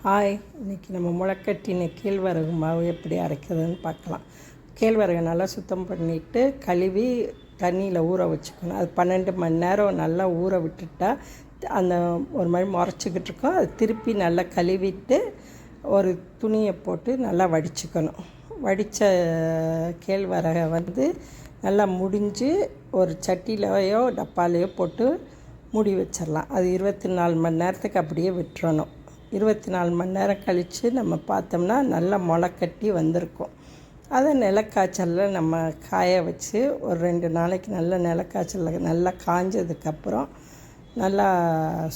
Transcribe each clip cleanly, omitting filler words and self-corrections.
Hi, இன்றைக்கி நம்ம முளைக்கட்டின கேழ்வரகு மாவு எப்படி அரைக்கிறதுன்னு பார்க்கலாம். கேழ்வரகை நல்லா சுத்தம் பண்ணிவிட்டு கழுவி தண்ணியில் ஊற வச்சுக்கணும். அது 12 மணி நேரம் நல்லா ஊற விட்டுட்டா அந்த ஒரு மாதிரி முறைச்சிக்கிட்டு இருக்கோம். அது திருப்பி நல்லா கழுவிட்டு ஒரு துணியை போட்டு நல்லா வடிச்சுக்கணும். வடித்த கேழ்வரகை நல்லா முடிஞ்சு ஒரு சட்டிலையோ டப்பாலையோ போட்டு மூடி வச்சிடலாம். அது 24 மணி நேரத்துக்கு அப்படியே விட்டுறணும். 24 மணி நேரம் கழித்து நம்ம பார்த்தோம்னா நல்லா முளைக்கட்டி வந்திருக்கும். அதை நிலக்காய்ச்சலில் நம்ம காய வச்சு ஒரு 2 நாளைக்கு நல்ல நிலக்காய்ச்சலில் நல்லா காஞ்சதுக்கப்புறம் நல்லா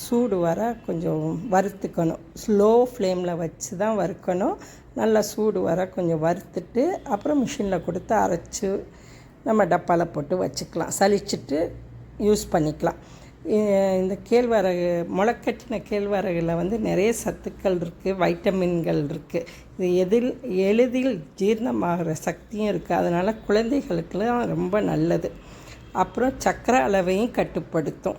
சூடு வர கொஞ்சம் வறுத்துக்கணும். ஸ்லோ ஃப்ளேமில் வச்சு தான் வறுக்கணும். நல்லா சூடு வர கொஞ்சம் வறுத்துட்டு அப்புறம் மிஷினில் கொடுத்து அரைச்சி நம்ம டப்பாவில் போட்டு வச்சுக்கலாம். சலிச்சுட்டு யூஸ் பண்ணிக்கலாம். இந்த கேழ்வரகு முளைக்கட்டின கேழ்வரகில் நிறைய சத்துக்கள் இருக்குது, வைட்டமின்கள் இருக்குது. இது எளிதில் ஜீரணமாகிற சக்தியும் இருக்குது. அதனால் குழந்தைகளுக்கெல்லாம் ரொம்ப நல்லது. அப்புறம் சர்க்கரை அளவையும் கட்டுப்படுத்தும்.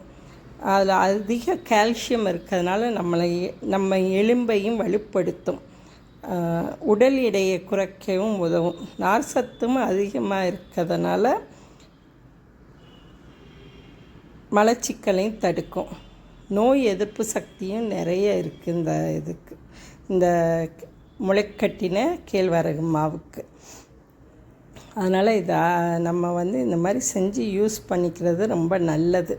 அதில் அதிக கால்சியம் இருக்கிறதுனால நம்ம எலும்பையும் வலுப்படுத்தும். உடல் எடையை குறைக்கவும் உதவும். நார் சத்தும் அதிகமாக இருக்கிறதுனால மலச்சிக்கலையும் தடுக்கும். நோய் எதிர்ப்பு சக்தியும் நிறைய இருக்குது இந்த முளைக்கட்டின கேழ்வரகு மாவுக்கு. அதனால் இதை நம்ம இந்த மாதிரி செஞ்சு யூஸ் பண்ணிக்கிறது ரொம்ப நல்லது.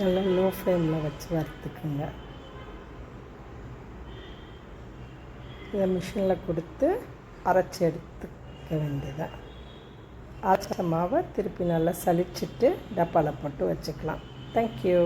நல்லா லோ ஃப்ளேமில் வச்சு வறுத்துக்குங்க. இதை மிஷினில் கொடுத்து அரைச்சி எடுத்துக்க வேண்டியதான். அரைச்ச மாவை திருப்பி நல்லா சலிச்சுட்டு டப்பாவில் போட்டு வச்சுக்கலாம். தேங்க்யூ.